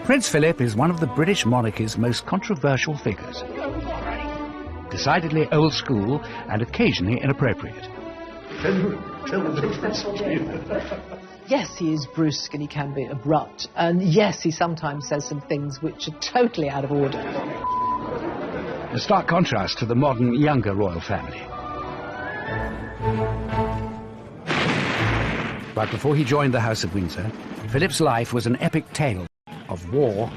Prince Philip is one of the British monarchy's most controversial figures. Decidedly old school and occasionally inappropriate. Can you tell the difference between Yes, he is brusque and he can be abrupt. And yes, he sometimes says some things which are totally out of order. A stark contrast to the modern, younger royal family. But before he joined the House of Windsor, Philip's life was an epic tale of war.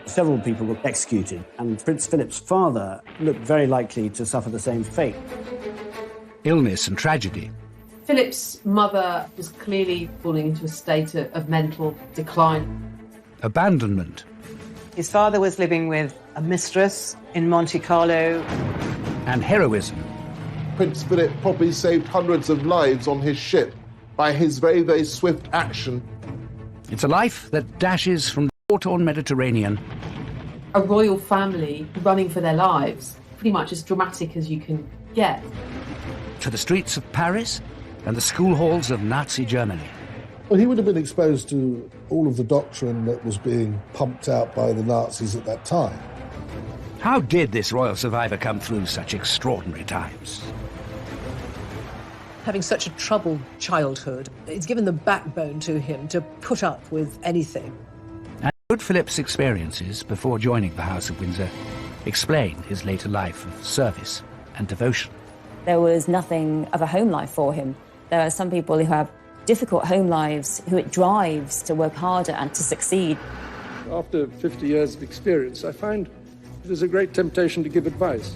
Several people were executed, and Prince Philip's father looked very likely to suffer the same fate. Illness and tragedy. Philip's mother was clearly falling into a state of mental decline. Abandonment. His father was living with a mistress in Monte Carlo. And heroism. Prince Philip probably saved hundreds of lives on his ship by his very, very swift action. It's a life that dashes from the war-torn Mediterranean. A royal family running for their lives, pretty much as dramatic as you can get. To the streets of Paris and the school halls of Nazi Germany. Well, he would have been exposed to all of the doctrine that was being pumped out by the Nazis at that time. How did this royal survivor come through such extraordinary times? Having such a troubled childhood, it's given the backbone to him to put up with anything. And could Philip's experiences before joining the House of Windsor explain his later life of service and devotion? There was nothing of a home life for him. There are some people who have difficult home lives who it drives to work harder and to succeed. After 50 years of experience, I find it is a great temptation to give advice.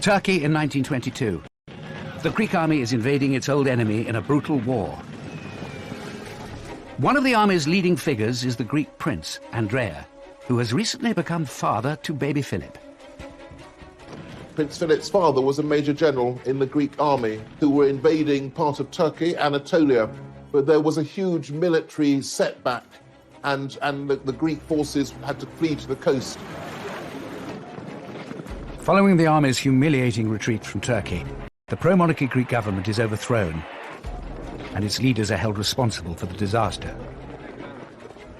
Turkey in 1922. The Greek army is invading its old enemy in a brutal war. One of the army's leading figures is the Greek prince, Andrea, who has recently become father to baby Philip. Prince Philip's father was a major general in the Greek army who were invading part of Turkey, Anatolia, but there was a huge military setback and the Greek forces had to flee to the coast. Following the army's humiliating retreat from Turkey, the pro-monarchy Greek government is overthrown and its leaders are held responsible for the disaster.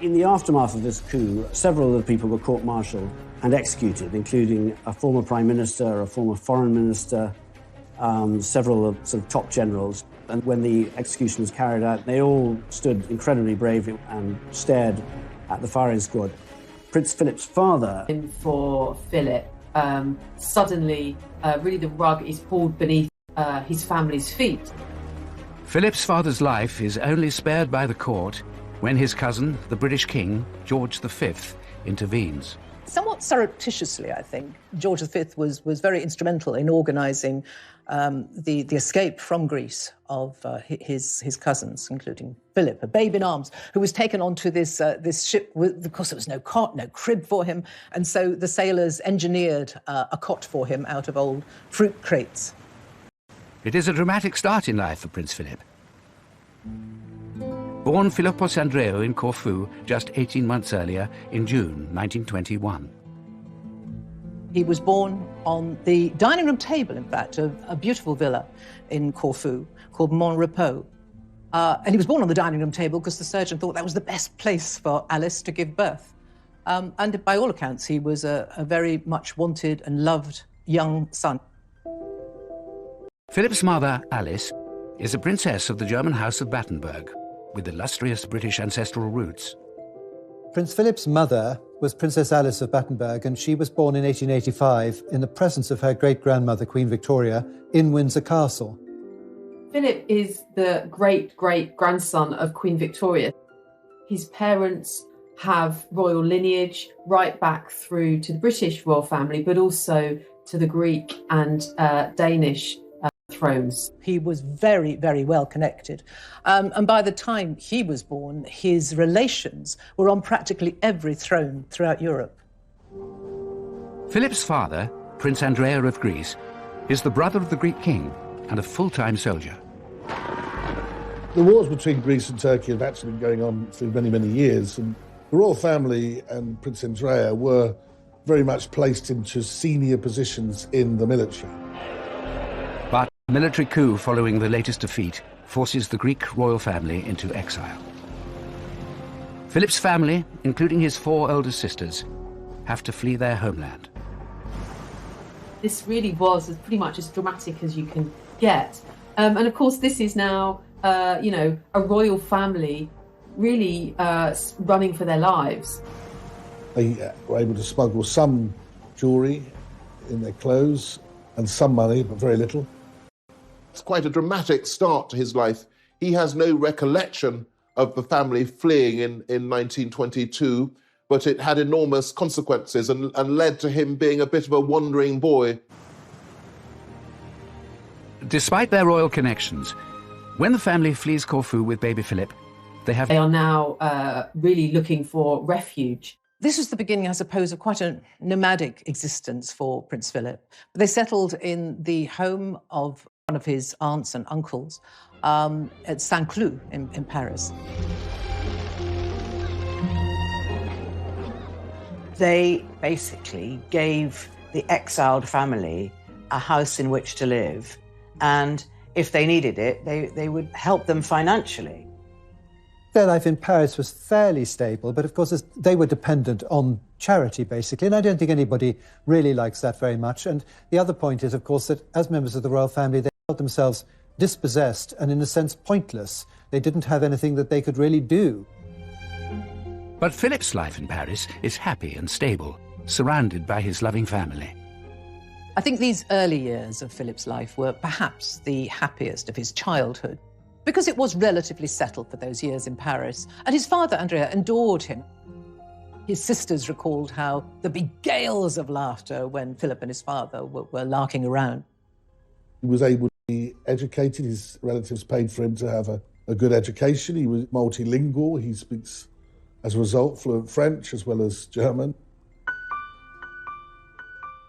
In the aftermath of this coup, several of the people were court-martialed and executed, including a former prime minister, a former foreign minister, several of sort of top generals. And when the execution was carried out, they all stood incredibly bravely and stared at the firing squad. Prince Philip's father... For Philip, suddenly, really the rug is pulled beneath his family's feet. Philip's father's life is only spared by the court when his cousin, the British King, George V, intervenes. Somewhat surreptitiously, I think, George V was very instrumental in organising the escape from Greece of his cousins, including Philip, a babe in arms, who was taken onto this ship. Of course, there was no cot, no crib for him, and so the sailors engineered a cot for him out of old fruit crates. It is a dramatic start in life for Prince Philip. Born Philippos Andreou in Corfu just 18 months earlier in June 1921. He was born on the dining room table, in fact, of a beautiful villa in Corfu called Mon Repos. And he was born on the dining room table because the surgeon thought that was the best place for Alice to give birth. And by all accounts, he was a very much wanted and loved young son. Philip's mother, Alice, is a princess of the German House of Battenberg, with illustrious British ancestral roots. Prince Philip's mother was Princess Alice of Battenberg, and she was born in 1885 in the presence of her great-grandmother, Queen Victoria, in Windsor Castle. Philip is the great-great-grandson of Queen Victoria. His parents have royal lineage right back through to the British royal family, but also to the Greek and Danish thrones. He was very, very well connected. And by the time he was born, his relations were on practically every throne throughout Europe. Philip's father, Prince Andrea of Greece, is the brother of the Greek king and a full-time soldier. The wars between Greece and Turkey have actually been going on for many, many years, and the royal family and Prince Andrea were very much placed into senior positions in the military. But The military coup following the latest defeat forces the Greek royal family into exile. Philip's family, including his 4 older sisters, have to flee their homeland. This really was pretty much as dramatic as you can get. And of course, this is now, a royal family really running for their lives. They were able to smuggle some jewellery in their clothes and some money, but very little. It's quite a dramatic start to his life. He has no recollection of the family fleeing in 1922, but it had enormous consequences and led to him being a bit of a wandering boy. Despite their royal connections, when the family flees Corfu with baby Philip, they are now really looking for refuge. This was the beginning, I suppose, of quite a nomadic existence for Prince Philip. They settled in the home of one of his aunts and uncles at Saint-Cloud in Paris. They basically gave the exiled family a house in which to live, and if they needed it, they would help them financially. Their life in Paris was fairly stable, but of course they were dependent on charity, basically, and I don't think anybody really likes that very much. And the other point is, of course, that as members of the royal family, they felt themselves dispossessed and, in a sense, pointless. They didn't have anything that they could really do. But Philip's life in Paris is happy and stable, surrounded by his loving family. I think these early years of Philip's life were perhaps the happiest of his childhood, because it was relatively settled for those years in Paris, and his father, Andrea, adored him. His sisters recalled how there'd be gales of laughter when Philip and his father were larking around. He was able to be educated. His relatives paid for him to have a good education. He was multilingual. He speaks, as a result, fluent French as well as German.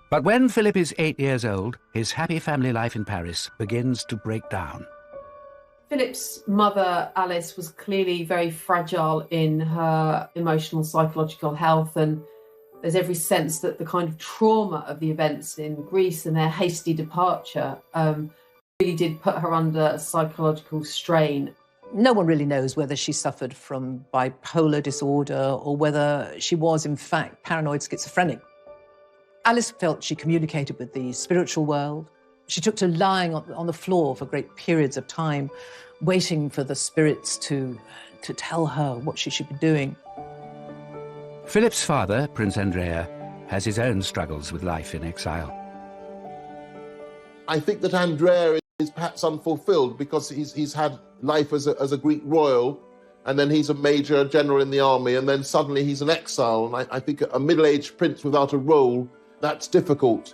But when Philip is 8 years old, his happy family life in Paris begins to break down. Philip's mother, Alice, was clearly very fragile in her emotional, psychological health, and there's every sense that the kind of trauma of the events in Greece and their hasty departure really did put her under psychological strain. No one really knows whether she suffered from bipolar disorder or whether she was, in fact, paranoid schizophrenic. Alice felt she communicated with the spiritual world. She took to lying on the floor for great periods of time, waiting for the spirits to tell her what she should be doing. Philip's father, Prince Andrea, has his own struggles with life in exile. I think that Andrea is perhaps unfulfilled because he's had life as a Greek royal, and then he's a major general in the army, and then suddenly he's an exile. And I think a middle-aged prince without a role, that's difficult.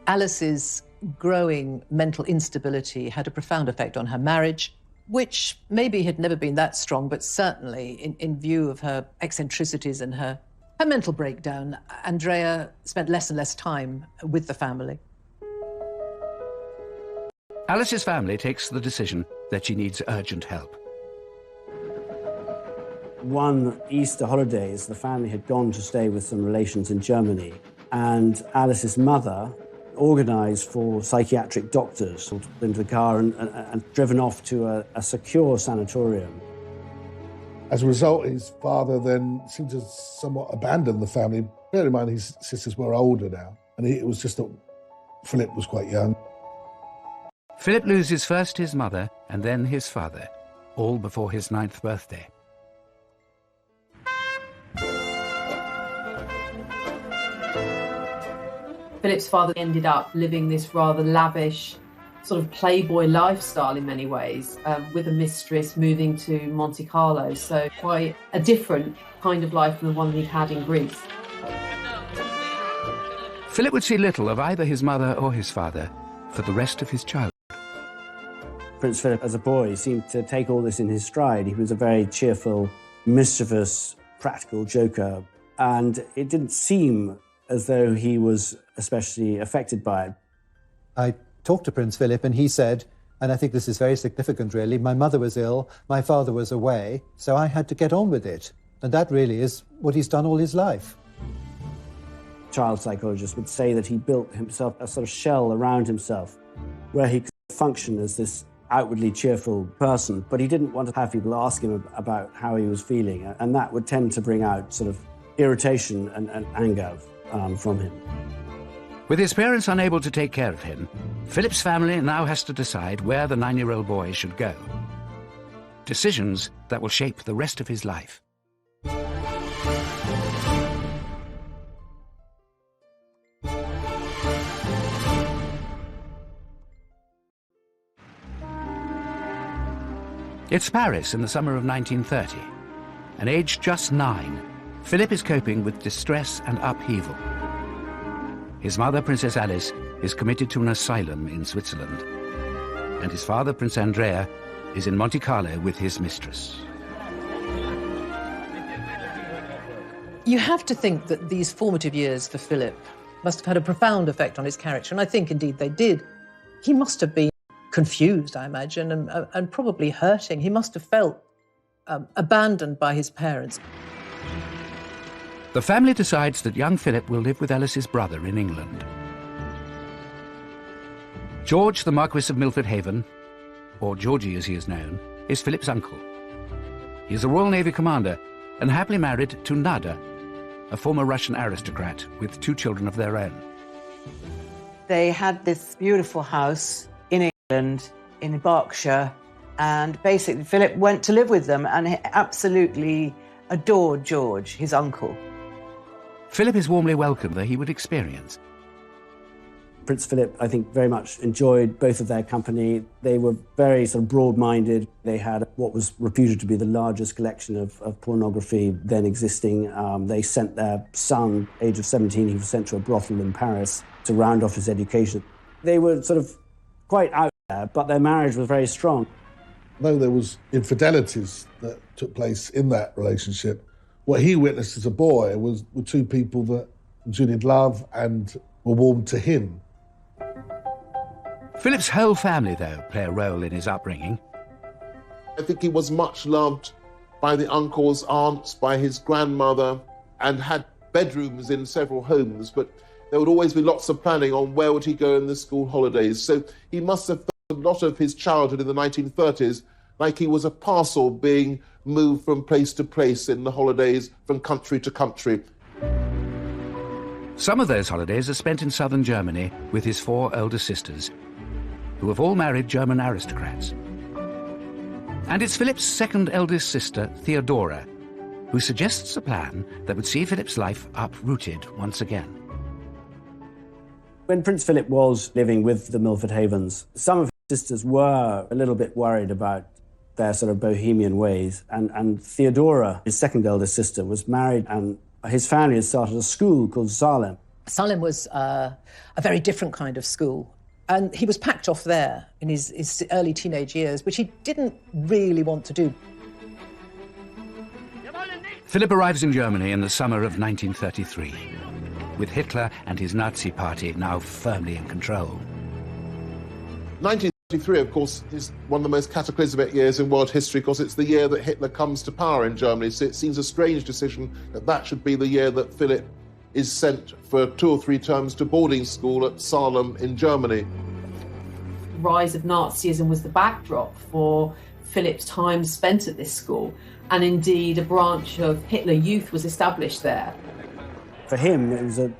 Alice's growing mental instability had a profound effect on her marriage, which maybe had never been that strong, but certainly in view of her eccentricities and her mental breakdown, Andrea spent less and less time with the family. Alice's family takes the decision that she needs urgent help. One Easter holidays, the family had gone to stay with some relations in Germany, and Alice's mother organised for psychiatric doctors to put into the car and driven off to a secure sanatorium. As a result, his father then seemed to somewhat abandon the family. Bear in mind, his sisters were older now, and it was just that Philip was quite young. Philip loses first his mother and then his father, all before his 9th birthday. Philip's father ended up living this rather lavish sort of playboy lifestyle in many ways, with a mistress, moving to Monte Carlo, so quite a different kind of life from the one he'd had in Greece. Philip would see little of either his mother or his father for the rest of his childhood. Prince Philip, as a boy, seemed to take all this in his stride. He was a very cheerful, mischievous, practical joker, and it didn't seem as though he was especially affected by it. I talked to Prince Philip and he said, and I think this is very significant really, my mother was ill, my father was away, so I had to get on with it. And that really is what he's done all his life. Child psychologists would say that he built himself a sort of shell around himself where he could function as this outwardly cheerful person, but he didn't want to have people ask him about how he was feeling, and that would tend to bring out sort of irritation and anger from him. With his parents unable to take care of him, Philip's family now has to decide where the 9-year-old boy should go. Decisions that will shape the rest of his life. It's Paris in the summer of 1930, and aged just 9, Philip is coping with distress and upheaval. His mother, Princess Alice, is committed to an asylum in Switzerland, and his father, Prince Andrea, is in Monte Carlo with his mistress. You have to think that these formative years for Philip must have had a profound effect on his character, and I think indeed they did. He must have been confused, I imagine, and probably hurting. He must have felt abandoned by his parents. The family decides that young Philip will live with Alice's brother in England. George, the Marquis of Milford Haven, or Georgie as he is known, is Philip's uncle. He is a Royal Navy commander and happily married to Nada, a former Russian aristocrat with 2 children of their own. They had this beautiful house in England, in Berkshire, and basically Philip went to live with them and he absolutely adored George, his uncle. Philip is warmly welcomed, though he would experience. Prince Philip, I think, very much enjoyed both of their company. They were very sort of broad-minded. They had what was reputed to be the largest collection of pornography then existing. They sent their son, age of 17, he was sent to a brothel in Paris to round off his education. They were sort of quite out there, but their marriage was very strong. Though there was infidelities that took place in that relationship, what he witnessed as a boy were 2 people that genuinely loved and were warm to him. Philip's whole family, though, play a role in his upbringing. I think he was much loved by the uncles, aunts, by his grandmother, and had bedrooms in several homes, but there would always be lots of planning on where would he go in the school holidays. So he must have felt a lot of his childhood in the 1930s like he was a parcel being moved from place to place in the holidays, from country to country. Some of those holidays are spent in southern Germany with his 4 elder sisters, who have all married German aristocrats. And it's Philip's second eldest sister, Theodora, who suggests a plan that would see Philip's life uprooted once again. When Prince Philip was living with the Milford Havens, some of his sisters were a little bit worried about their sort of bohemian ways, and Theodora, his second eldest sister, was married, and his family had started a school called Salem. Salem was a very different kind of school. And he was packed off there in his early teenage years, which he didn't really want to do. Philip arrives in Germany in the summer of 1933, with Hitler and his Nazi party now firmly in control. 1933, of course, is one of the most cataclysmic years in world history because it's the year that Hitler comes to power in Germany. So it seems a strange decision that should be the year that Philip is sent for 2 or 3 terms to boarding school at Salem in Germany. The rise of Nazism was the backdrop for Philip's time spent at this school, and indeed a branch of Hitler Youth was established there. For him, it was a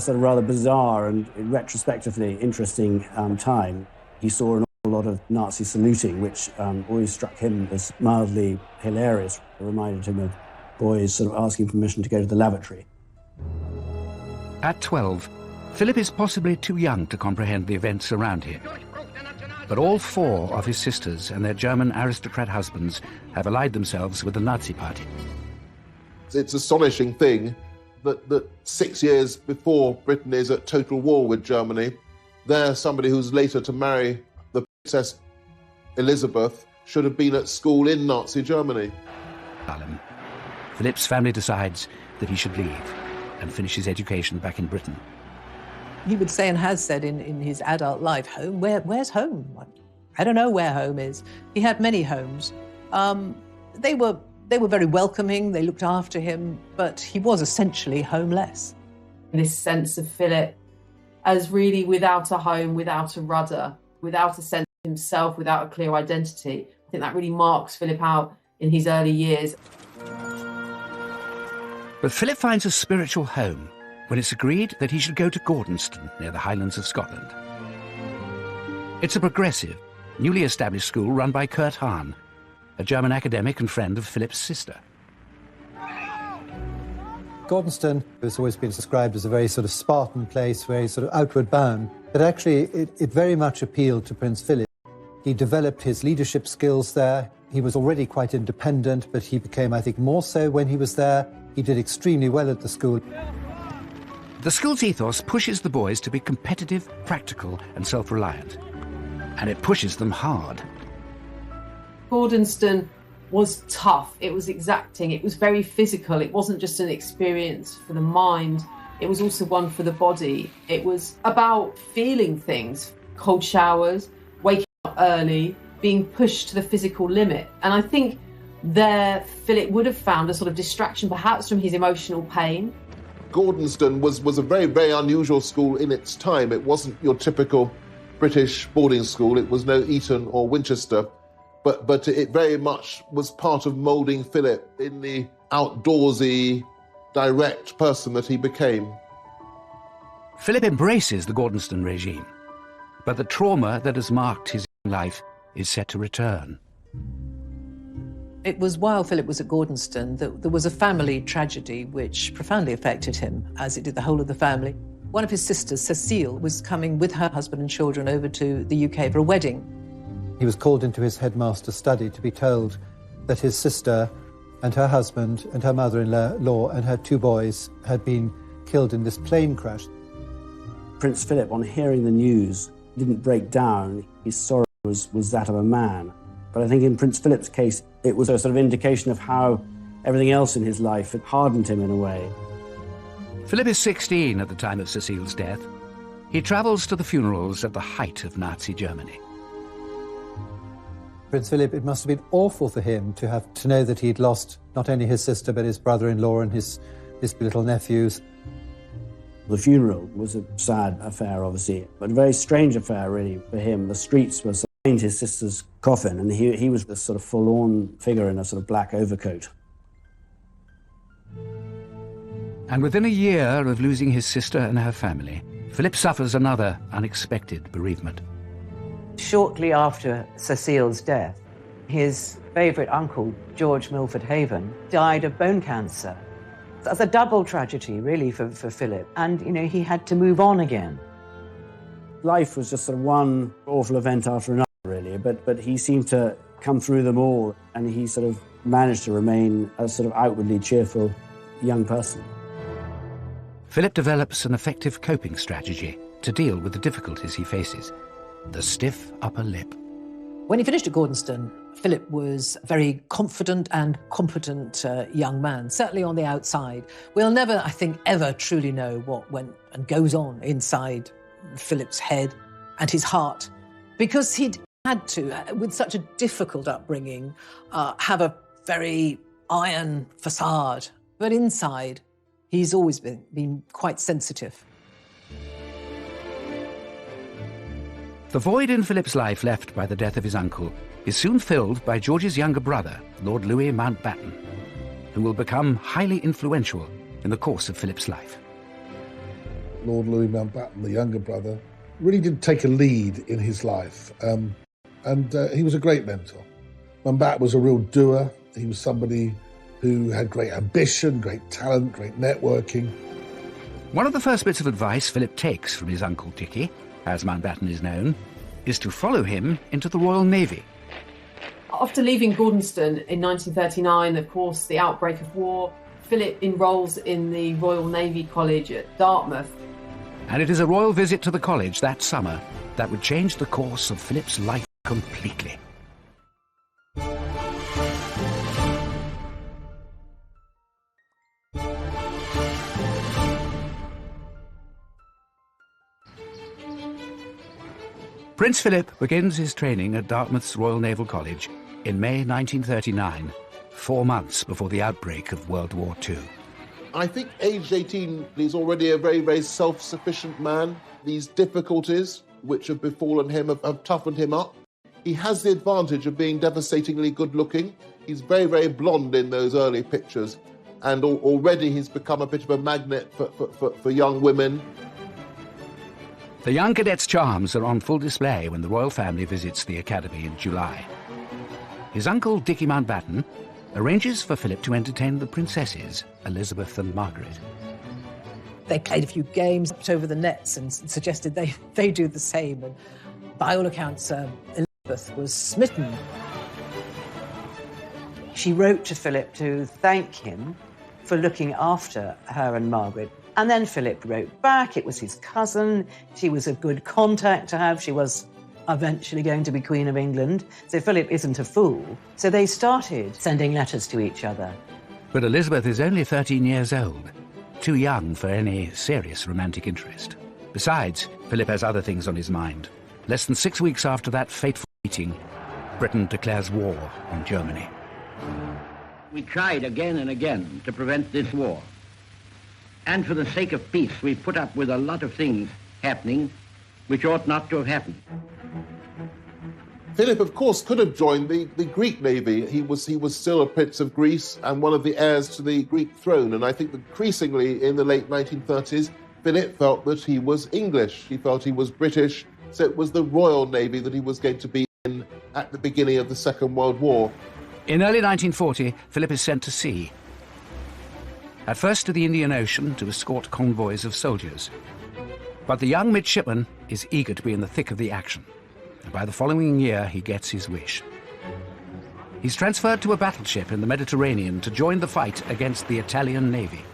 sort of rather bizarre and retrospectively interesting time. He saw an awful lot of Nazi saluting, which always struck him as mildly hilarious. It reminded him of boys sort of asking permission to go to the lavatory. At 12, Philip is possibly too young to comprehend the events around him. But all 4 of his sisters and their German aristocrat husbands have allied themselves with the Nazi party. It's an astonishing thing that 6 years before Britain is at total war with Germany, there somebody who's later to marry the Princess Elizabeth should have been at school in Nazi Germany. Philip's family decides that he should leave and finish his education back in Britain. He would say, and has said in his adult life, home? Where's home? I don't know where home is. He had many homes. They were very welcoming, they looked after him, but he was essentially homeless. This sense of Philip as really without a home, without a rudder, without a sense himself without a clear identity. I think that really marks Philip out in his early years. But Philip finds a spiritual home when it's agreed that he should go to Gordonston, near the Highlands of Scotland. It's a progressive, newly established school run by Kurt Hahn, a German academic and friend of Philip's sister. Gordonston has always been described as a very sort of Spartan place, very sort of outward bound, but actually it very much appealed to Prince Philip. He developed his leadership skills there. He was already quite independent, but he became, I think, more so when he was there. He did extremely well at the school. The school's ethos pushes the boys to be competitive, practical and self-reliant. And it pushes them hard. Gordonston was tough, it was exacting, it was very physical. It wasn't just an experience for the mind, it was also one for the body. It was about feeling things, cold showers, waking up early, being pushed to the physical limit. And I think there Philip would have found a sort of distraction perhaps from his emotional pain. Gordonston was a very, very unusual school in its time. It wasn't your typical British boarding school. It was no Eton or Winchester, but it very much was part of moulding Philip in the outdoorsy, direct person that he became. Philip embraces the Gordonston regime, but the trauma that has marked his life is set to return. It was while Philip was at Gordonston that there was a family tragedy which profoundly affected him, as it did the whole of the family. One of his sisters, Cecile, was coming with her husband and children over to the UK for a wedding. He was called into his headmaster's study to be told that his sister and her husband and her mother-in-law and her 2 boys had been killed in this plane crash. Prince Philip, on hearing the news, didn't break down. His sorrow was that of a man. But I think in Prince Philip's case, it was a sort of indication of how everything else in his life had hardened him in a way. Philip is 16 at the time of Cecile's death. He travels to the funerals at the height of Nazi Germany. Prince Philip, it must have been awful for him to know that he'd lost not only his sister, but his brother-in-law and his little nephews. The funeral was a sad affair, obviously, but a very strange affair, really, for him. The streets were behind his sister's coffin, and he was this sort of forlorn figure in a sort of black overcoat. And within a year of losing his sister and her family, Philip suffers another unexpected bereavement. Shortly after Cecile's death, his favourite uncle, George Milford Haven, died of bone cancer. That's a double tragedy, really, for Philip. And, he had to move on again. Life was just sort of one awful event after another, really, but he seemed to come through them all, and he sort of managed to remain a sort of outwardly cheerful young person. Philip develops an effective coping strategy to deal with the difficulties he faces: the stiff upper lip. When he finished at Gordonston, Philip was a very confident and competent young man, certainly on the outside. We'll never, I think, ever truly know what went and goes on inside Philip's head and his heart, because he'd had to, with such a difficult upbringing, have a very iron facade. But inside, he's always been quite sensitive. The void in Philip's life left by the death of his uncle is soon filled by George's younger brother, Lord Louis Mountbatten, who will become highly influential in the course of Philip's life. Lord Louis Mountbatten, the younger brother, really did take a lead in his life, and he was a great mentor. Mountbatten was a real doer. He was somebody who had great ambition, great talent, great networking. One of the first bits of advice Philip takes from his uncle Dickie, as Mountbatten is known, is to follow him into the Royal Navy. After leaving Gordonston in 1939, of course, the outbreak of war, Philip enrolls in the Royal Navy College at Dartmouth. And it is a royal visit to the college that summer that would change the course of Philip's life completely. Prince Philip begins his training at Dartmouth's Royal Naval College in May 1939, 4 months before the outbreak of World War II. I think aged 18, he's already a very, very self-sufficient man. These difficulties which have befallen him have toughened him up. He has the advantage of being devastatingly good-looking. He's very, very blonde in those early pictures, and already he's become a bit of a magnet for young women. The young cadet's charms are on full display when the royal family visits the academy in July. His uncle, Dickie Mountbatten, arranges for Philip to entertain the princesses, Elizabeth and Margaret. They played a few games, put over the nets, and suggested they do the same. And by all accounts, Elizabeth was smitten. She wrote to Philip to thank him for looking after her and Margaret. And then Philip wrote back. It was his cousin. She was a good contact to have. She was eventually going to be Queen of England. So Philip isn't a fool. So they started sending letters to each other. But Elizabeth is only 13 years old, too young for any serious romantic interest. Besides, Philip has other things on his mind. Less than 6 weeks after that fateful meeting, Britain declares war on Germany. We tried again and again to prevent this war. And for the sake of peace, we put up with a lot of things happening which ought not to have happened. Philip, of course, could have joined the Greek navy. He was still a prince of Greece and one of the heirs to the Greek throne. And I think increasingly in the late 1930s, Philip felt that he was English. He felt he was British. So it was the Royal Navy that he was going to be in at the beginning of the Second World War. In early 1940, Philip is sent to sea. At first to the Indian Ocean to escort convoys of soldiers. But the young midshipman is eager to be in the thick of the action. And by the following year, he gets his wish. He's transferred to a battleship in the Mediterranean to join the fight against the Italian Navy.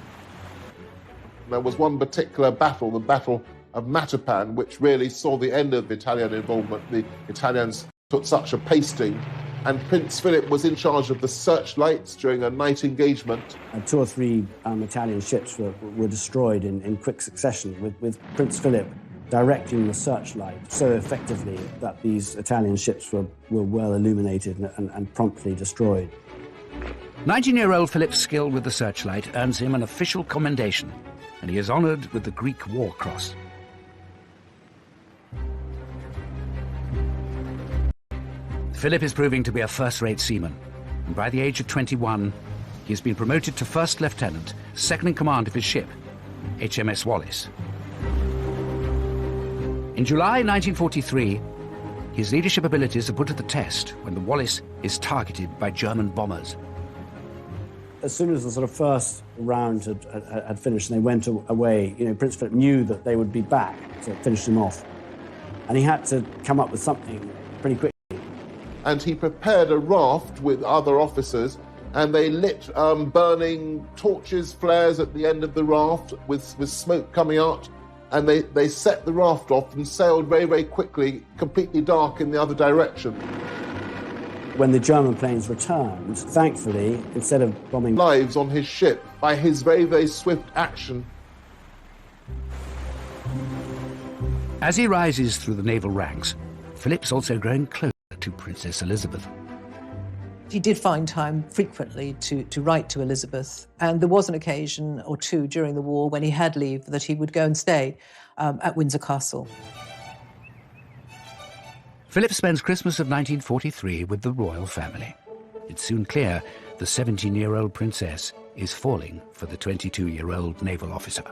There was one particular battle, the Battle of Matapan, which really saw the end of Italian involvement. The Italians took such a pasting, and Prince Philip was in charge of the searchlights during a night engagement. 2 or 3 Italian ships were destroyed in quick succession, with Prince Philip directing the searchlight so effectively that these Italian ships were well illuminated and promptly destroyed. 19-year-old Philip's skill with the searchlight earns him an official commendation, and he is honoured with the Greek War Cross. Philip is proving to be a first-rate seaman, and by the age of 21, he has been promoted to first lieutenant, second in command of his ship, HMS Wallis. In July 1943, his leadership abilities are put to the test when the Wallis is targeted by German bombers. As soon as the sort of first round had finished and they went away, Prince Philip knew that they would be back to finish them off. And he had to come up with something pretty quickly. And he prepared a raft with other officers, and they lit burning torches, flares at the end of the raft with smoke coming out, and they set the raft off and sailed very, very quickly, completely dark in the other direction. When the German planes returned, thankfully, instead of bombing lives on his ship by his very, very swift action. As he rises through the naval ranks, Philip's also growing closer to Princess Elizabeth. He did find time frequently to write to Elizabeth, and there was an occasion or two during the war when he had leave that he would go and stay at Windsor Castle. Philip spends Christmas of 1943 with the royal family. It's soon clear the 17-year-old princess is falling for the 22-year-old naval officer.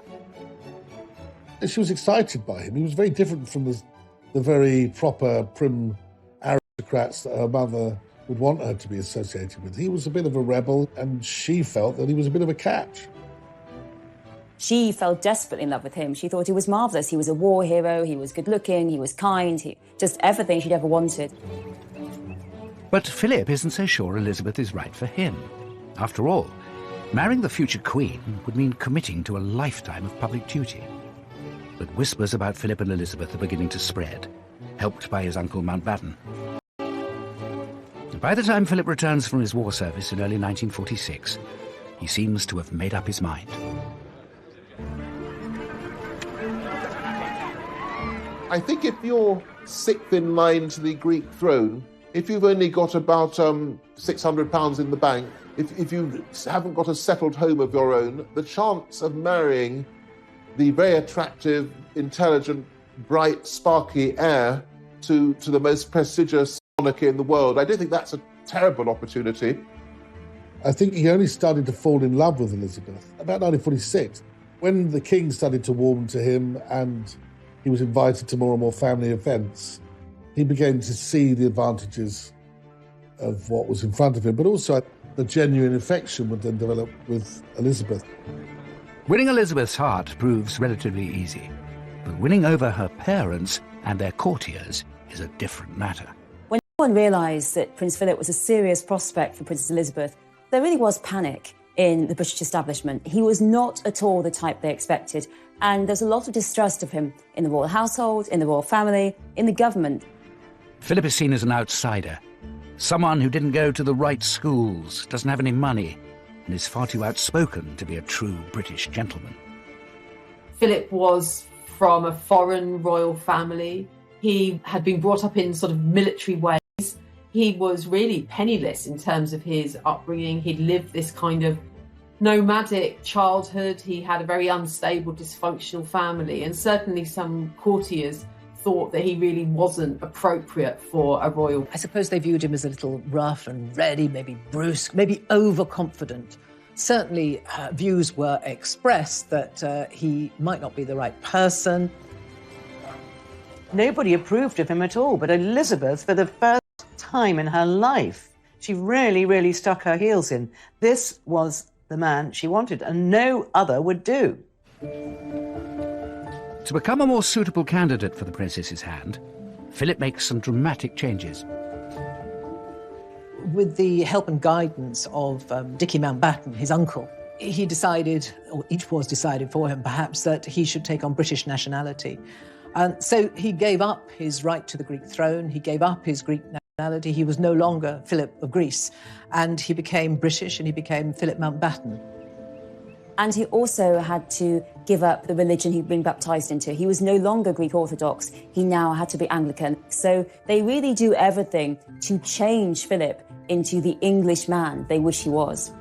She was excited by him. He was very different from the very proper, prim aristocrats that her mother would want her to be associated with. He was a bit of a rebel, and she felt that he was a bit of a catch. She fell desperately in love with him. She thought he was marvellous. He was a war hero, he was good-looking, he was kind, just everything she'd ever wanted. But Philip isn't so sure Elizabeth is right for him. After all, marrying the future queen would mean committing to a lifetime of public duty. But whispers about Philip and Elizabeth are beginning to spread, helped by his uncle Mountbatten. By the time Philip returns from his war service in early 1946, he seems to have made up his mind. I think if you're sixth in line to the Greek throne, if you've only got about £600 in the bank, if you haven't got a settled home of your own, the chance of marrying the very attractive, intelligent, bright, sparky heir to the most prestigious monarchy in the world. I don't think that's a terrible opportunity. I think he only started to fall in love with Elizabeth about 1946, when the king started to warm to him and he was invited to more and more family events. He began to see the advantages of what was in front of him, but also the genuine affection would then develop with Elizabeth. Winning Elizabeth's heart proves relatively easy, but winning over her parents and their courtiers is a different matter. When everyone realised that Prince Philip was a serious prospect for Princess Elizabeth, there really was panic in the British establishment. He was not at all the type they expected, and there's a lot of distrust of him in the royal household, in the royal family, in the government. Philip is seen as an outsider, someone who didn't go to the right schools, doesn't have any money, and is far too outspoken to be a true British gentleman. Philip was from a foreign royal family. He had been brought up in sort of military ways. He was really penniless in terms of his upbringing. He'd lived this kind of nomadic childhood. He had a very unstable, dysfunctional family, and certainly some courtiers thought that he really wasn't appropriate for a royal. I suppose they viewed him as a little rough and ready, maybe brusque, maybe overconfident. Certainly views were expressed that he might not be the right person. Nobody approved of him at all, but Elizabeth, for the first time in her life, she really stuck her heels in. This was the man she wanted, and no other would do. To become a more suitable candidate for the princess's hand, Philip makes some dramatic changes. With the help and guidance of Dickie Mountbatten, his uncle, he decided, or it was decided for him perhaps, that he should take on British nationality. And so he gave up his right to the Greek throne, he gave up his Greek nationality, he was no longer Philip of Greece, and he became British and he became Philip Mountbatten. And he also had to give up the religion he'd been baptised into. He was no longer Greek Orthodox, he now had to be Anglican. So they really do everything to change Philip into the English man they wish he was.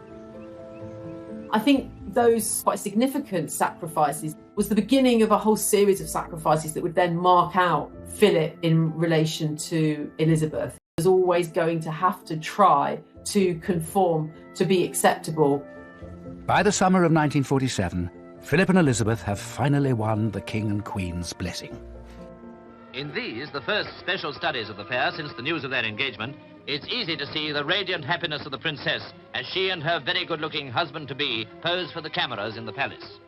I think those quite significant sacrifices was the beginning of a whole series of sacrifices that would then mark out Philip in relation to Elizabeth. He was always going to have to try to conform, to be acceptable. By the summer of 1947, Philip and Elizabeth have finally won the King and Queen's blessing. In these, the first special studies of the pair since the news of their engagement, it's easy to see the radiant happiness of the princess as she and her very good-looking husband-to-be pose for the cameras in the palace.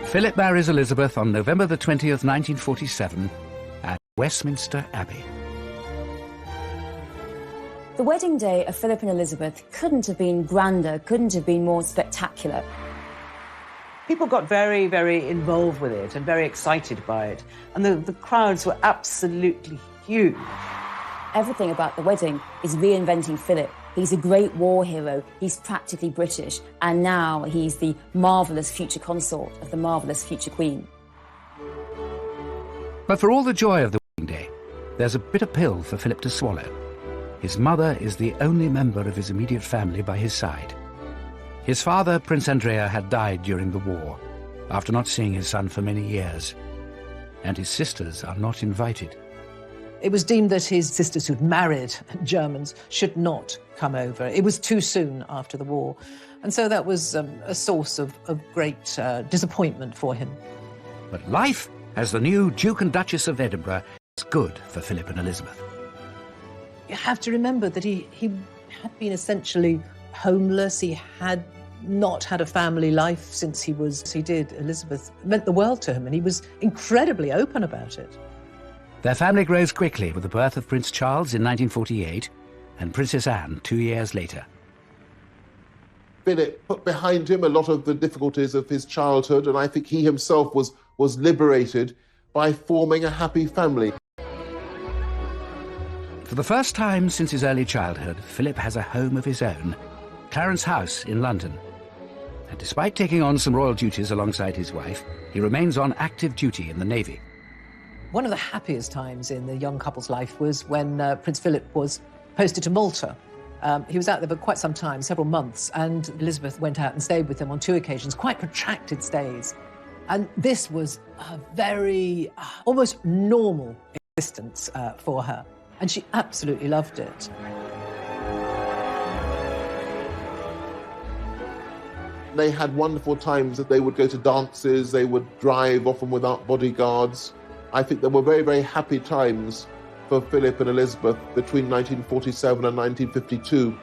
Philip marries Elizabeth on November the 20th, 1947, at Westminster Abbey. The wedding day of Philip and Elizabeth couldn't have been grander, couldn't have been more spectacular. People got very involved with it and very excited by it. And the crowds were absolutely huge. Everything about the wedding is reinventing Philip. He's a great war hero, he's practically British, and now he's the marvellous future consort of the marvellous future queen. But for all the joy of the wedding day, there's a bitter pill for Philip to swallow. His mother is the only member of his immediate family by his side. His father, Prince Andrea, had died during the war, after not seeing his son for many years. And his sisters are not invited. It was deemed that his sisters who'd married Germans should not come over. It was too soon after the war. And so that was a source of great disappointment for him. But life as the new Duke and Duchess of Edinburgh is good for Philip and Elizabeth. You have to remember that he had been essentially homeless. He had not had a family life since he did. Elizabeth meant the world to him, and he was incredibly open about it. Their family grows quickly with the birth of Prince Charles in 1948 and Princess Anne 2 years later. Philip put behind him a lot of the difficulties of his childhood, and I think he himself was liberated by forming a happy family. For the first time since his early childhood, Philip has a home of his own, Clarence House in London. And despite taking on some royal duties alongside his wife, he remains on active duty in the Navy. One of the happiest times in the young couple's life was when Prince Philip was posted to Malta. He was out there for quite some time, several months, and Elizabeth went out and stayed with him on 2 occasions, quite protracted stays. And this was a very, almost normal existence for her, and she absolutely loved it. They had wonderful times that they would go to dances, they would drive, often without bodyguards. I think there were very, very happy times for Philip and Elizabeth between 1947 and 1952.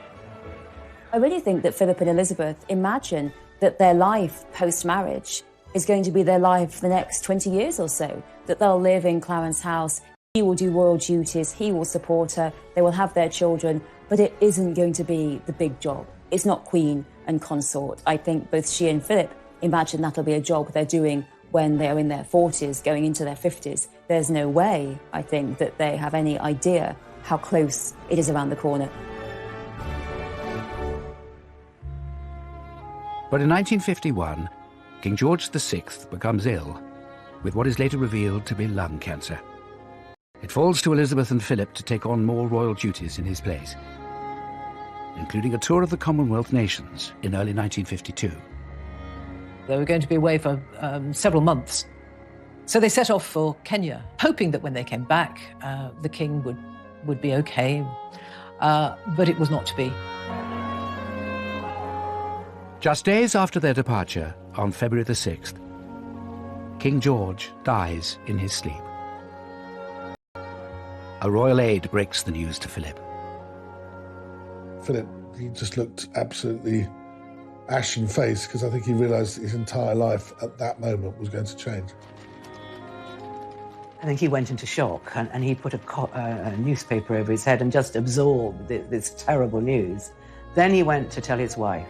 I really think that Philip and Elizabeth imagine that their life post-marriage is going to be their life for the next 20 years or so, that they'll live in Clarence House, he will do royal duties, he will support her, they will have their children, but it isn't going to be the big job. It's not queen and consort. I think both she and Philip imagine that'll be a job they're doing when they're in their 40s, going into their 50s. There's no way, I think, that they have any idea how close it is around the corner. But in 1951, King George VI becomes ill with what is later revealed to be lung cancer. It falls to Elizabeth and Philip to take on more royal duties in his place, including a tour of the Commonwealth nations in early 1952. They were going to be away for several months. So they set off for Kenya, hoping that when they came back, the king would be okay. But it was not to be. Just days after their departure, on February the 6th, King George dies in his sleep. A royal aide breaks the news to Philip. Philip, he just looked absolutely ashen-faced because I think he realised his entire life at that moment was going to change. I think he went into shock and he put a newspaper over his head and just absorbed this terrible news. Then he went to tell his wife.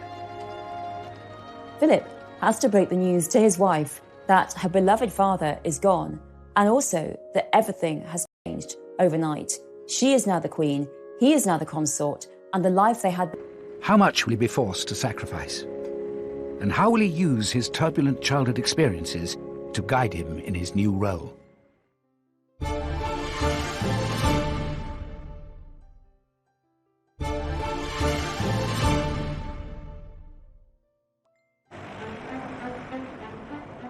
Philip has to break the news to his wife that her beloved father is gone, and also that everything has changed overnight. She is now the queen, he is now the consort, and the life they had... How much will he be forced to sacrifice? And how will he use his turbulent childhood experiences to guide him in his new role?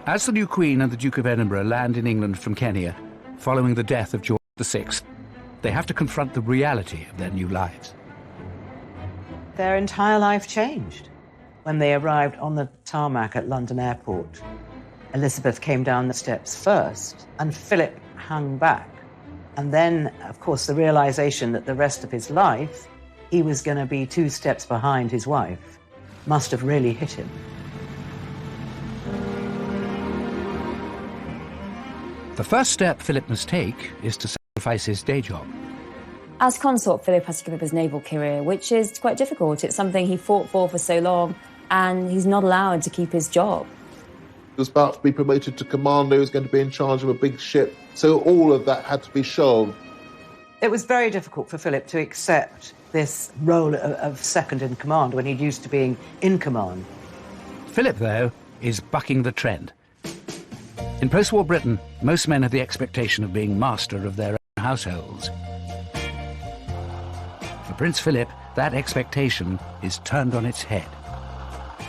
As the new Queen and the Duke of Edinburgh land in England from Kenya, following the death of George VI, they have to confront the reality of their new lives. Their entire life changed. When they arrived on the tarmac at London Airport, Elizabeth came down the steps first, and Philip hung back. And then, of course, the realization that the rest of his life, he was going to be 2 steps behind his wife, must have really hit him. The first step Philip must take is to sacrifice his day job. As consort, Philip has to give up his naval career, which is quite difficult. It's something he fought for so long, and he's not allowed to keep his job. He was about to be promoted to commander, he was going to be in charge of a big ship, so all of that had to be shelved. It was very difficult for Philip to accept this role of second in command when he'd used to being in command. Philip, though, is bucking the trend. In post-war Britain, most men have the expectation of being master of their own households. For Prince Philip, that expectation is turned on its head.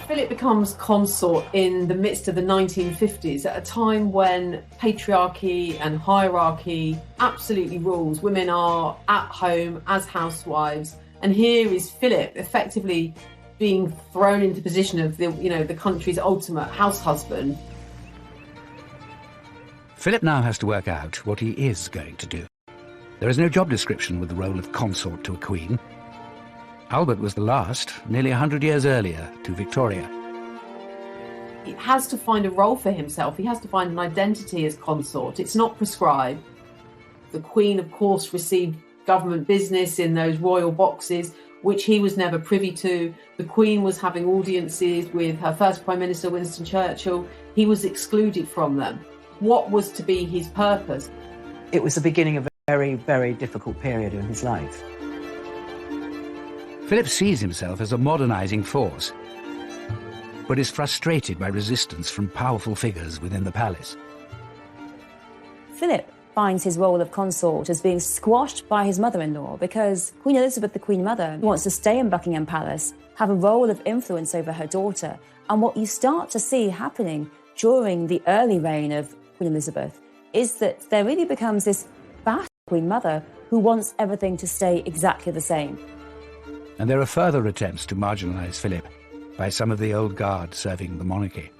Philip becomes consort in the midst of the 1950s, at a time when patriarchy and hierarchy absolutely rules. Women are at home as housewives, and here is Philip effectively being thrown into the position of the country's ultimate house husband. Philip now has to work out what he is going to do. There is no job description with the role of consort to a queen. Albert was the last, nearly 100 years earlier, to Victoria. He has to find a role for himself. He has to find an identity as consort. It's not prescribed. The Queen, of course, received government business in those royal boxes, which he was never privy to. The Queen was having audiences with her first Prime Minister, Winston Churchill. He was excluded from them. What was to be his purpose? It was the beginning of a very, very difficult period in his life. Philip sees himself as a modernising force, but is frustrated by resistance from powerful figures within the palace. Philip finds his role of consort as being squashed by his mother-in-law because Queen Elizabeth, the Queen Mother, wants to stay in Buckingham Palace, have a role of influence over her daughter. And what you start to see happening during the early reign of Queen Elizabeth is that there really becomes this battle Queen Mother, who wants everything to stay exactly the same. And there are further attempts to marginalise Philip by some of the old guard serving the monarchy.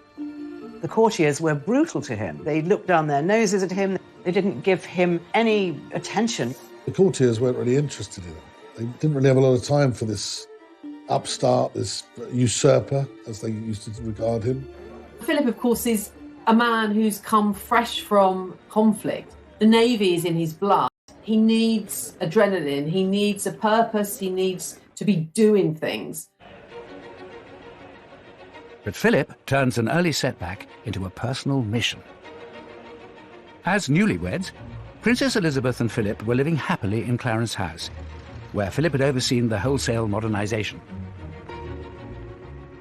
The courtiers were brutal to him. They looked down their noses at him. They didn't give him any attention. The courtiers weren't really interested in him. They didn't really have a lot of time for this upstart, this usurper, as they used to regard him. Philip, of course, is a man who's come fresh from conflict. The Navy is in his blood. He needs adrenaline, he needs a purpose, he needs to be doing things. But Philip turns an early setback into a personal mission. As newlyweds, Princess Elizabeth and Philip were living happily in Clarence House, where Philip had overseen the wholesale modernisation.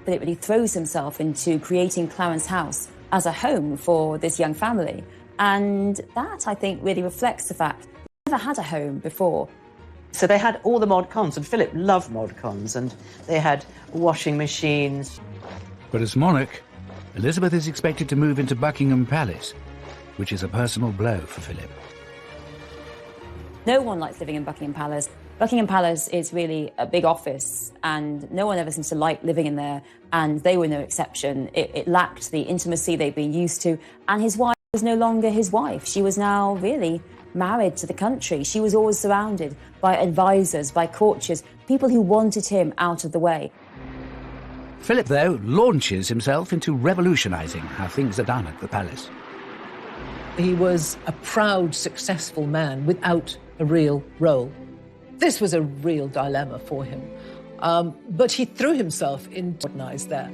Philip really throws himself into creating Clarence House as a home for this young family. And that, I think, really reflects the fact they never had a home before. So they had all the mod cons, and Philip loved mod cons, and they had washing machines. But as monarch, Elizabeth is expected to move into Buckingham Palace, which is a personal blow for Philip. No one likes living in Buckingham Palace. Buckingham Palace is really a big office, and no one ever seems to like living in there, and they were no exception. It lacked the intimacy they'd been used to, and his wife was no longer his wife. She was now really married to the country. She was always surrounded by advisors, by courtiers, people who wanted him out of the way. Philip, though, launches himself into revolutionising how things are done at the palace. He was a proud, successful man without a real role. This was a real dilemma for him. But he threw himself into modernised there.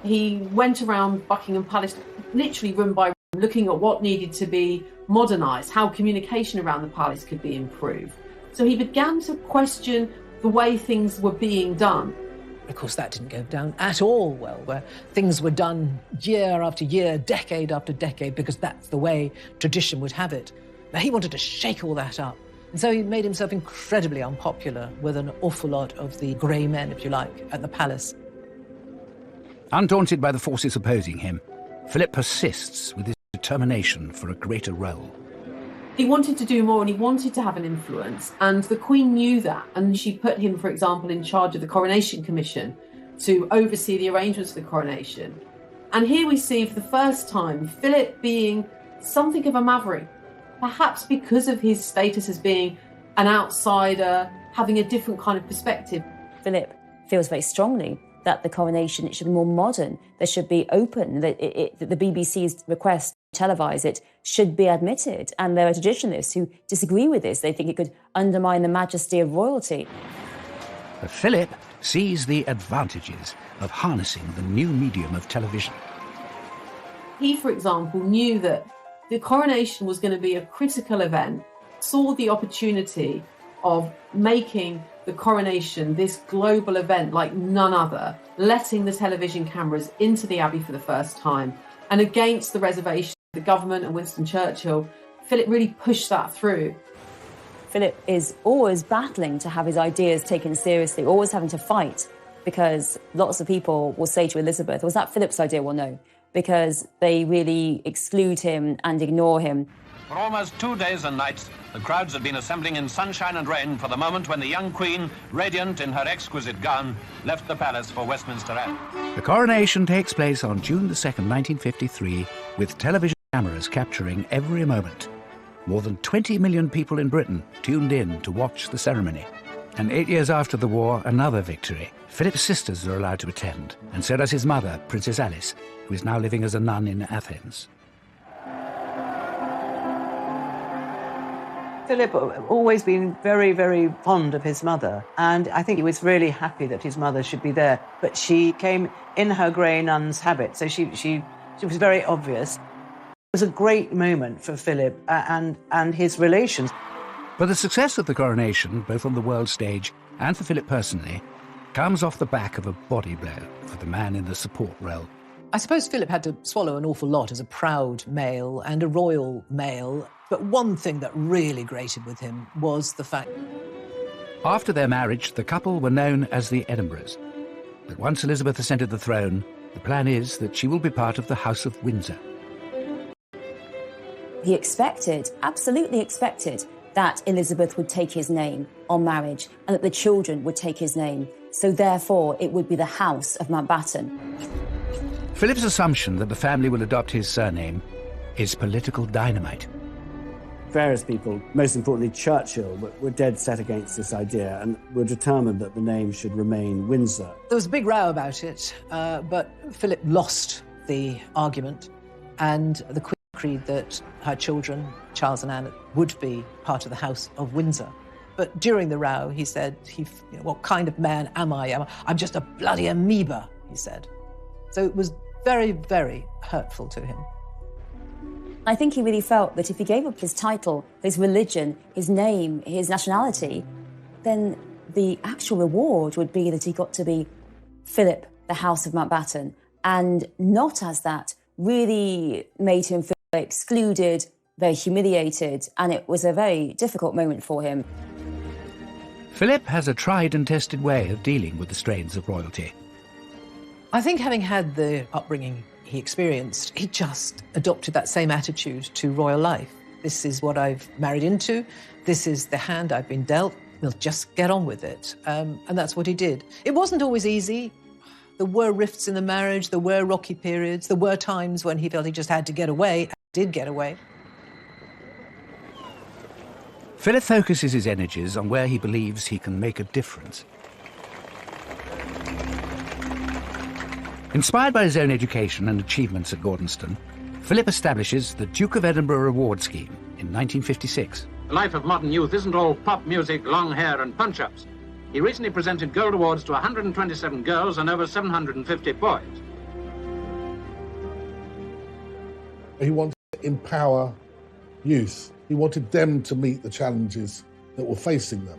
He went around Buckingham Palace, literally room by room, looking at what needed to be modernised, how communication around the palace could be improved. So he began to question the way things were being done. Of course, that didn't go down at all well, where things were done year after year, decade after decade, because that's the way tradition would have it. Now, he wanted to shake all that up. And so he made himself incredibly unpopular with an awful lot of the grey men, if you like, at the palace. Undaunted by the forces opposing him, Philip persists with his determination for a greater role. He wanted to do more and he wanted to have an influence, and the Queen knew that, and she put him, for example, in charge of the Coronation Commission to oversee the arrangements for the coronation. And here we see for the first time Philip being something of a maverick, perhaps because of his status as being an outsider, having a different kind of perspective. Philip feels very strongly that the coronation, it should be more modern, there should be open, that the BBC's request to televise it should be admitted. And there are traditionalists who disagree with this. They think it could undermine the majesty of royalty. But Philip sees the advantages of harnessing the new medium of television. He, for example, knew that the coronation was going to be a critical event, saw the opportunity of making the coronation this global event like none other, letting the television cameras into the Abbey for the first time. And against the reservation of the government and Winston Churchill, Philip really pushed that through. Philip is always battling to have his ideas taken seriously, always having to fight, because lots of people will say to Elizabeth, was that Philip's idea? Well, no, because they really exclude him and ignore him. For almost 2 days and nights, the crowds had been assembling in sunshine and rain for the moment when the young Queen, radiant in her exquisite gown, left the palace for Westminster Abbey. The coronation takes place on June the 2nd, 1953, with television cameras capturing every moment. More than 20 million people in Britain tuned in to watch the ceremony. And 8 years after the war, another victory. Philip's sisters are allowed to attend, and so does his mother, Princess Alice, who is now living as a nun in Athens. Philip had always been very, very fond of his mother, and I think he was really happy that his mother should be there. But she came in her grey nun's habit, so she was very obvious. It was a great moment for Philip and his relations. But the success of the coronation, both on the world stage and for Philip personally, comes off the back of a body blow for the man in the support role. I suppose Philip had to swallow an awful lot as a proud male and a royal male. But one thing that really grated with him was the fact... After their marriage, the couple were known as the Edinburghs. But once Elizabeth ascended the throne, the plan is that she will be part of the House of Windsor. He expected, absolutely expected, that Elizabeth would take his name on marriage and that the children would take his name. So therefore, it would be the House of Mountbatten. Philip's assumption that the family will adopt his surname is political dynamite. Various people, most importantly Churchill, were dead set against this idea and were determined that the name should remain Windsor. There was a big row about it, but Philip lost the argument, and the Queen agreed that her children, Charles and Anne, would be part of the House of Windsor. But during the row, he said, what kind of man am I? I'm just a bloody amoeba, he said. So it was very, very hurtful to him. I think he really felt that if he gave up his title, his religion, his name, his nationality, then the actual reward would be that he got to be Philip, the House of Mountbatten, and not as that really made him feel excluded, very humiliated, and it was a very difficult moment for him. Philip has a tried and tested way of dealing with the strains of royalty. I think having had the upbringing he experienced, he just adopted that same attitude to royal life. This is what I've married into. This is the hand I've been dealt. We'll just get on with it. And that's what he did. It wasn't always easy. There were rifts in the marriage. There were rocky periods. There were times when he felt he just had to get away, and did get away. Philip focuses his energies on where he believes he can make a difference. Inspired by his own education and achievements at Gordonston, Philip establishes the Duke of Edinburgh Reward Scheme in 1956. The life of modern youth isn't all pop music, long hair and punch-ups. He recently presented gold awards to 127 girls and over 750 boys. He wanted to empower youth. He wanted them to meet the challenges that were facing them.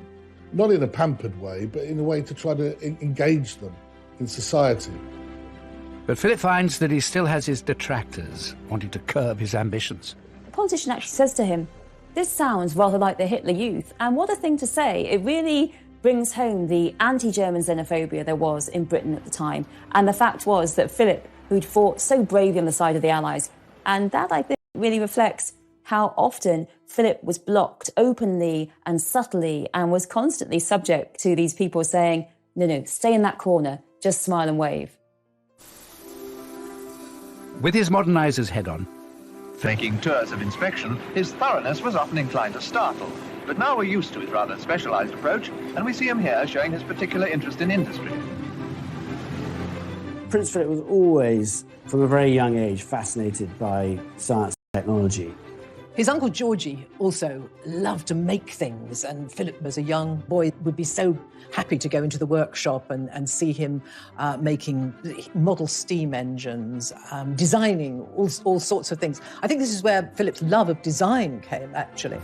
Not in a pampered way, but in a way to try to engage them in society. But Philip finds that he still has his detractors wanting to curb his ambitions. The politician actually says to him, "This sounds rather like the Hitler Youth," and what a thing to say. It really brings home the anti-German xenophobia there was in Britain at the time. And the fact was that Philip, who'd fought so bravely on the side of the Allies, and that, I think, really reflects how often Philip was blocked openly and subtly and was constantly subject to these people saying, no, stay in that corner, just smile and wave. With his modernizers head on, making tours of inspection, his thoroughness was often inclined to startle. But now we're used to his rather specialised approach, and we see him here showing his particular interest in industry. Prince Philip was always, from a very young age, fascinated by science and technology. His uncle Georgie also loved to make things, and Philip, as a young boy, would be so happy to go into the workshop and see him making model steam engines, designing all sorts of things. I think this is where Philip's love of design came, actually.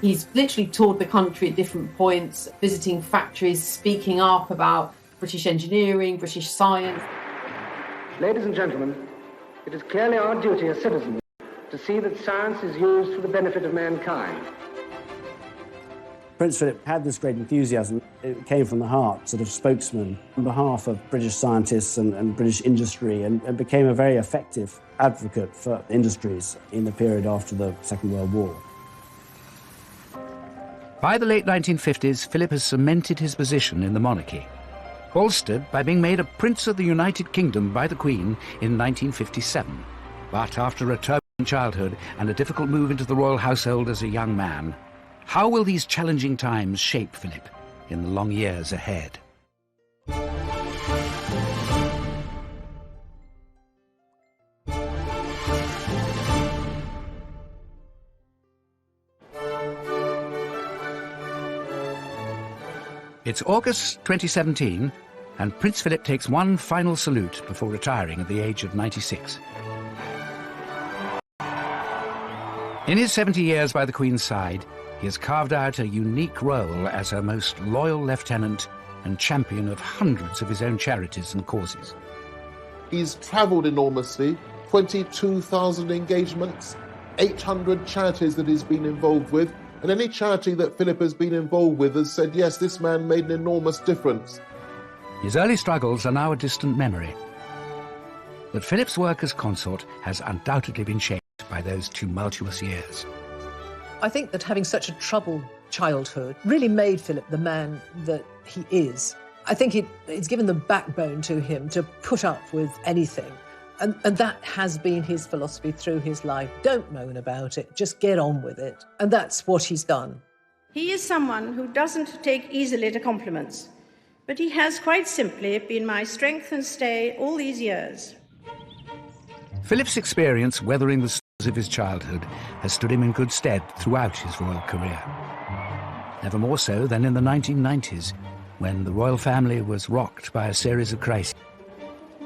He's literally toured the country at different points, visiting factories, speaking up about British engineering, British science. Ladies and gentlemen, it is clearly our duty as citizens to see that science is used for the benefit of mankind. Prince Philip had this great enthusiasm. It came from the heart, sort of spokesman on behalf of British scientists and British industry, and became a very effective advocate for industries in the period after the Second World War. By the late 1950s, Philip has cemented his position in the monarchy, bolstered by being made a Prince of the United Kingdom by the Queen in 1957. But after a turbulent childhood and a difficult move into the royal household as a young man, how will these challenging times shape Philip in the long years ahead? It's August 2017, and Prince Philip takes one final salute before retiring at the age of 96. In his 70 years by the Queen's side, he has carved out a unique role as her most loyal lieutenant and champion of hundreds of his own charities and causes. He's travelled enormously, 22,000 engagements, 800 charities that he's been involved with, and any charity that Philip has been involved with has said, yes, this man made an enormous difference. His early struggles are now a distant memory. But Philip's work as consort has undoubtedly been shaped by those tumultuous years. I think that having such a troubled childhood really made Philip the man that he is. I think it's given the backbone to him to put up with anything. And that has been his philosophy through his life. Don't moan about it, just get on with it. And that's what he's done. He is someone who doesn't take easily to compliments, but he has quite simply been my strength and stay all these years. Philip's experience weathering the storms of his childhood has stood him in good stead throughout his royal career. Never more so than in the 1990s, when the royal family was rocked by a series of crises.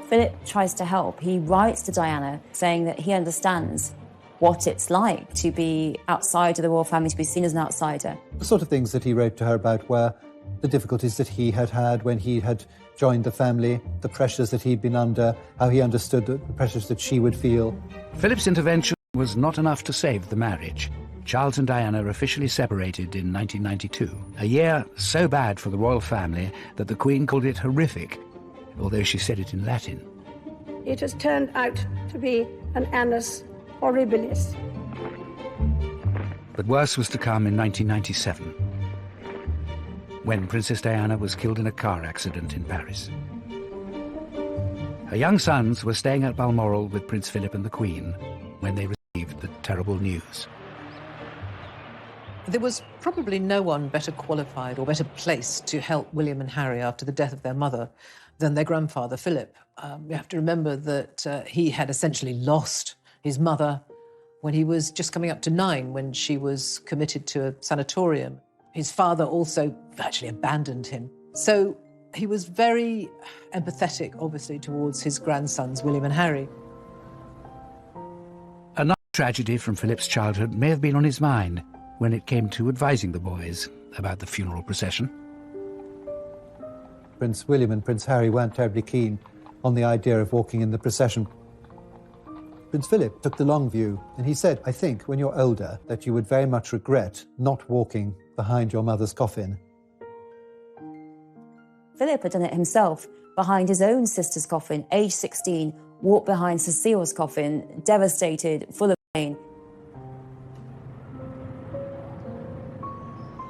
Philip tries to help. He writes to Diana saying that he understands what it's like to be outside of the royal family, to be seen as an outsider. The sort of things that he wrote to her about were the difficulties that he had had when he had joined the family, the pressures that he'd been under, how he understood the pressures that she would feel. Philip's intervention was not enough to save the marriage. Charles and Diana officially separated in 1992, a year so bad for the royal family that the Queen called it horrific, although she said it in Latin. It has turned out to be an annus horribilis. But worse was to come in 1997, when Princess Diana was killed in a car accident in Paris. Her young sons were staying at Balmoral with Prince Philip and the Queen when they received the terrible news. There was probably no one better qualified or better placed to help William and Harry after the death of their mother than their grandfather, Philip. You have to remember that he had essentially lost his mother when he was just coming up to 9, when she was committed to a sanatorium. His father also virtually abandoned him. So he was very empathetic, obviously, towards his grandsons, William and Harry. Another tragedy from Philip's childhood may have been on his mind when it came to advising the boys about the funeral procession. Prince William and Prince Harry weren't terribly keen on the idea of walking in the procession. Prince Philip took the long view, and he said, I think, when you're older, that you would very much regret not walking behind your mother's coffin. Philip had done it himself behind his own sister's coffin, aged 16, walked behind Cecile's coffin, devastated, full of pain.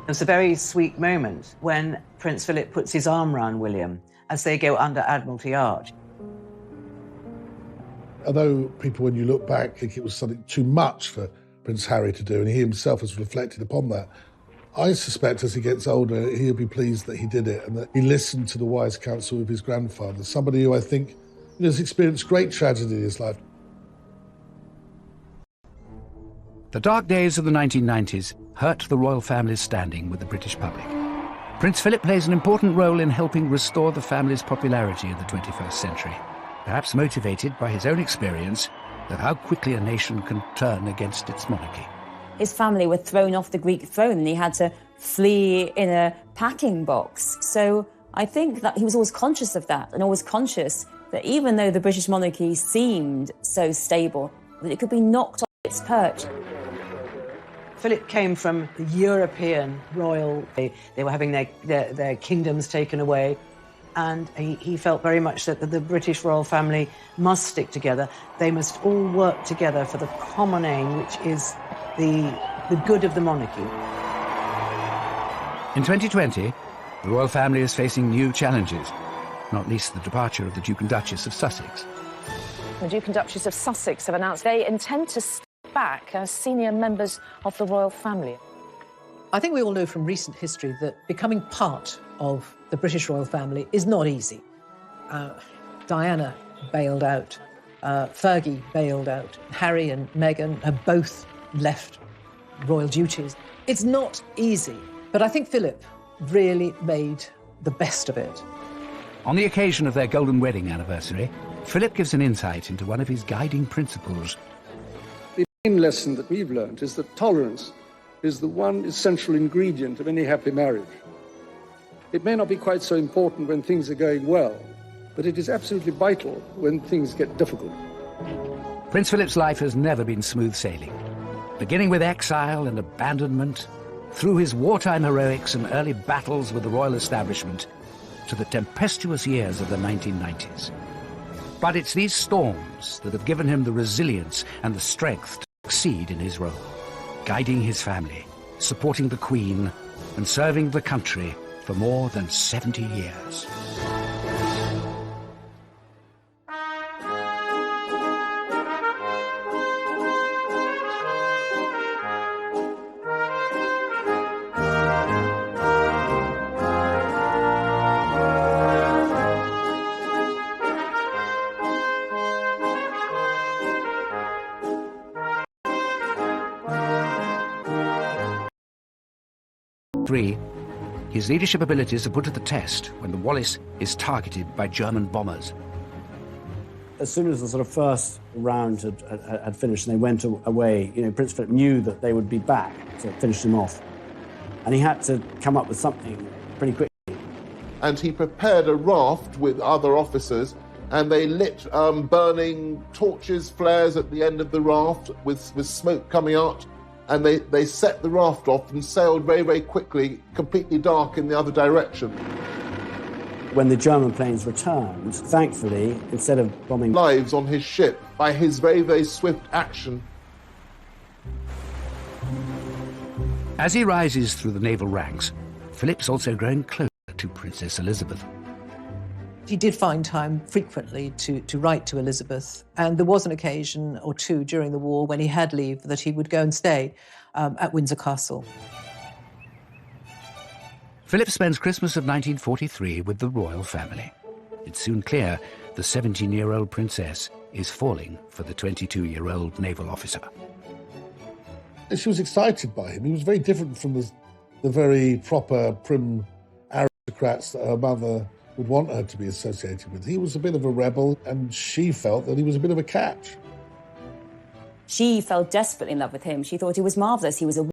It's a very sweet moment when Prince Philip puts his arm round William as they go under Admiralty Arch. Although people, when you look back, think it was something too much for Prince Harry to do, and he himself has reflected upon that, I suspect as he gets older, he'll be pleased that he did it and that he listened to the wise counsel of his grandfather, somebody who I think has experienced great tragedy in his life. The dark days of the 1990s hurt the royal family's standing with the British public. Prince Philip plays an important role in helping restore the family's popularity in the 21st century, perhaps motivated by his own experience of how quickly a nation can turn against its monarchy. His family were thrown off the Greek throne and he had to flee in a packing box. So I think that he was always conscious of that and always conscious that even though the British monarchy seemed so stable, that it could be knocked off its perch. Philip came from the European royal. They were having their kingdoms taken away. And he felt very much that the British royal family must stick together. They must all work together for the common aim, which is the good of the monarchy. In 2020, the royal family is facing new challenges, not least the departure of the Duke and Duchess of Sussex. The Duke and Duchess of Sussex have announced they intend to step back as senior members of the royal family. I think we all know from recent history that becoming part of the British royal family is not easy. Diana bailed out, Fergie bailed out, Harry and Meghan have both left royal duties. It's not easy, but I think Philip really made the best of it. On the occasion of their golden wedding anniversary, Philip gives an insight into one of his guiding principles. The main lesson that we've learned is that tolerance is the one essential ingredient of any happy marriage. It may not be quite so important when things are going well, but it is absolutely vital when things get difficult. Prince Philip's life has never been smooth sailing. Beginning with exile and abandonment, through his wartime heroics and early battles with the royal establishment, to the tempestuous years of the 1990s. But it's these storms that have given him the resilience and the strength to succeed in his role. guiding his family, supporting the Queen, and serving the country for more than 70 years. Three, his leadership abilities are put to the test when the Wallis is targeted by German bombers. As soon as the sort of first round had finished and they went away, Prince Philip knew that they would be back to finish him off. And he had to come up with something pretty quickly. And he prepared a raft with other officers, and they lit burning torches, flares at the end of the raft with smoke coming out. And they set the raft off and sailed very, very quickly, completely dark in the other direction. When the German planes returned, thankfully, instead of bombing lives on his ship by his very, very swift action. As he rises through the naval ranks, Philip's also growing closer to Princess Elizabeth. He did find time frequently to write to Elizabeth, and there was an occasion or two during the war when he had leave that he would go and stay at Windsor Castle. Philip spends Christmas of 1943 with the royal family. It's soon clear the 17-year-old princess is falling for the 22-year-old naval officer. She was excited by him. He was very different from the very proper, prim aristocrats that her mother would want her to be associated with. He was a bit of a rebel, and she felt that he was a bit of a catch. She fell desperately in love with him. She thought he was marvellous. He was a